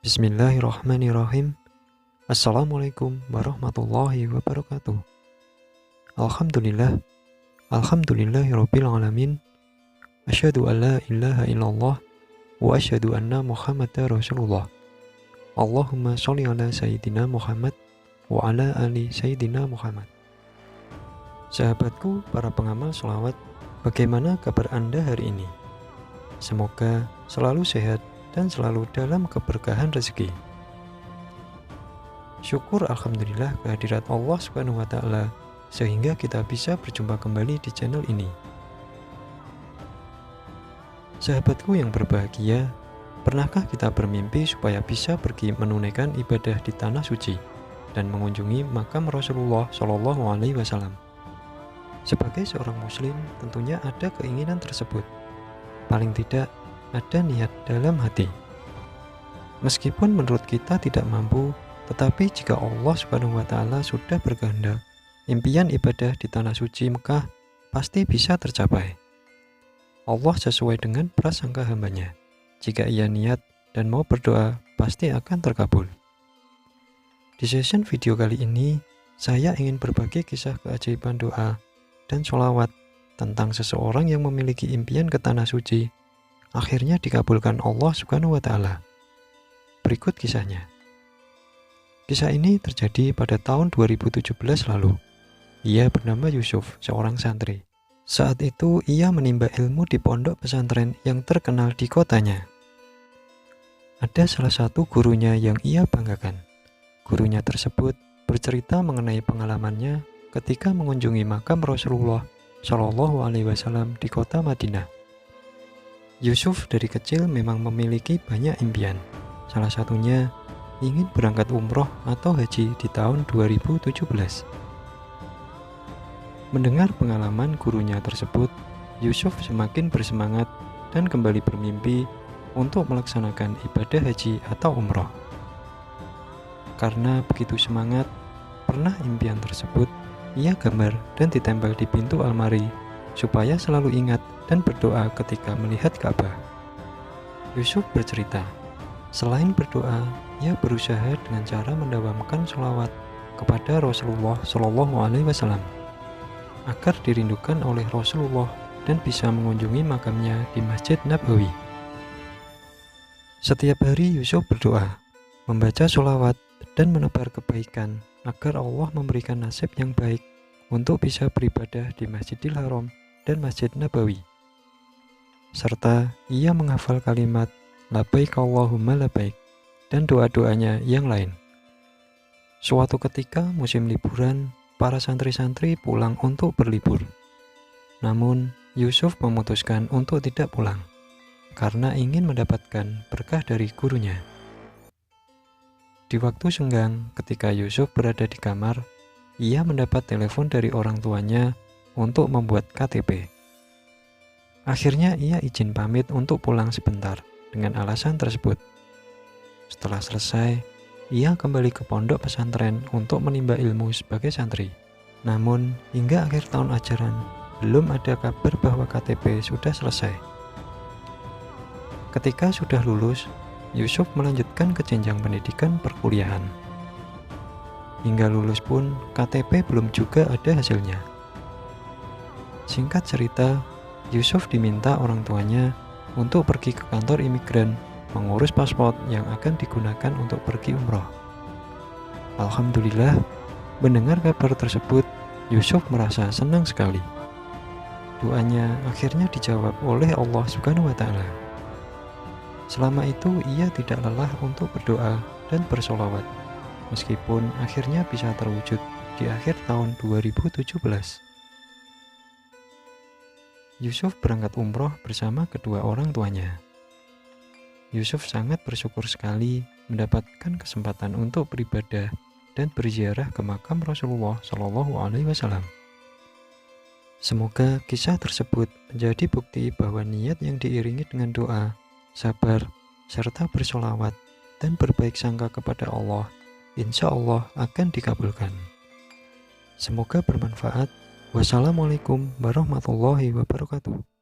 Bismillahirrahmanirrahim. Assalamualaikum warahmatullahi wabarakatuh. Alhamdulillah. Alhamdulillahirabbil alamin. Asyhadu an la ilaha illallah wa asyhadu anna Muhammadar Rasulullah. Allahumma sholli ala sayyidina Muhammad wa ala ali sayyidina Muhammad. Sahabatku, para pengamal sholawat, bagaimana kabar Anda hari ini? Semoga selalu sehat dan selalu dalam keberkahan rezeki. Syukur alhamdulillah kehadirat Allah Subhanahu wa taala sehingga kita bisa berjumpa kembali di channel ini. Sahabatku yang berbahagia, pernahkah kita bermimpi supaya bisa pergi menunaikan ibadah di tanah suci dan mengunjungi makam Rasulullah Shallallahu alaihi wasallam? Sebagai seorang muslim, tentunya ada keinginan tersebut. Paling tidak ada niat dalam hati. Meskipun menurut kita tidak mampu, tetapi jika Allah Subhanahu wa taala sudah berkehendak, impian ibadah di tanah suci Mekah pasti bisa tercapai. Allah sesuai dengan prasangka hambanya. Jika ia niat dan mau berdoa, pasti akan terkabul. Di session video kali ini, saya ingin berbagi kisah keajaiban doa dan sholawat tentang seseorang yang memiliki impian ke tanah suci, akhirnya dikabulkan Allah Subhanahu wa taala. Berikut kisahnya. Kisah ini terjadi pada tahun 2017 lalu. Ia bernama Yusuf, seorang santri. Saat itu ia menimba ilmu di pondok pesantren yang terkenal di kotanya. Ada salah satu gurunya yang ia banggakan. Gurunya tersebut bercerita mengenai pengalamannya ketika mengunjungi makam Rasulullah Shallallahu alaihi wasallam di kota Madinah. Yusuf dari kecil memang memiliki banyak impian. Salah satunya ingin berangkat umroh atau haji di tahun 2017. Mendengar pengalaman gurunya tersebut, Yusuf semakin bersemangat dan kembali bermimpi untuk melaksanakan ibadah haji atau umroh. Karena begitu semangat, pernah impian tersebut ia gambar dan ditempel di pintu almari supaya selalu ingat dan berdoa ketika melihat Ka'bah. Yusuf bercerita, selain berdoa, ia berusaha dengan cara mendawamkan sholawat kepada Rasulullah Shallallahu alaihi wasallam agar dirindukan oleh Rasulullah dan bisa mengunjungi makamnya di Masjid Nabawi. Setiap hari Yusuf berdoa, membaca sholawat dan menebar kebaikan agar Allah memberikan nasib yang baik untuk bisa beribadah di Masjidil Haram dan Masjid Nabawi. Serta ia menghafal kalimat Labbaik Allahumma labbaik dan doa-doanya yang lain. Suatu ketika musim liburan, para santri-santri pulang untuk berlibur. Namun, Yusuf memutuskan untuk tidak pulang karena ingin mendapatkan berkah dari gurunya. Di waktu senggang, ketika Yusuf berada di kamar, ia mendapat telepon dari orang tuanya untuk membuat KTP. Akhirnya ia izin pamit untuk pulang sebentar dengan alasan tersebut. Setelah selesai, ia kembali ke pondok pesantren untuk menimba ilmu sebagai santri. Namun, hingga akhir tahun ajaran, belum ada kabar bahwa KTP sudah selesai. Ketika sudah lulus, Yusuf melanjutkan ke jenjang pendidikan perkuliahan. Hingga lulus pun, KTP belum juga ada hasilnya. Singkat cerita, Yusuf diminta orang tuanya untuk pergi ke kantor imigran mengurus paspor yang akan digunakan untuk pergi umroh. Alhamdulillah, mendengar kabar tersebut, Yusuf merasa senang sekali. Doanya akhirnya dijawab oleh Allah Subhanahu wa taala. Selama itu ia tidak lelah untuk berdoa dan bersolawat, meskipun akhirnya bisa terwujud di akhir tahun 2017. Yusuf berangkat umroh bersama kedua orang tuanya. Yusuf sangat bersyukur sekali mendapatkan kesempatan untuk beribadah dan berziarah ke makam Rasulullah Shallallahu alaihi wasallam. Semoga kisah tersebut menjadi bukti bahwa niat yang diiringi dengan doa, sabar, serta bersolawat dan berbaik sangka kepada Allah, insya Allah akan dikabulkan. Semoga bermanfaat. Wassalamualaikum warahmatullahi wabarakatuh.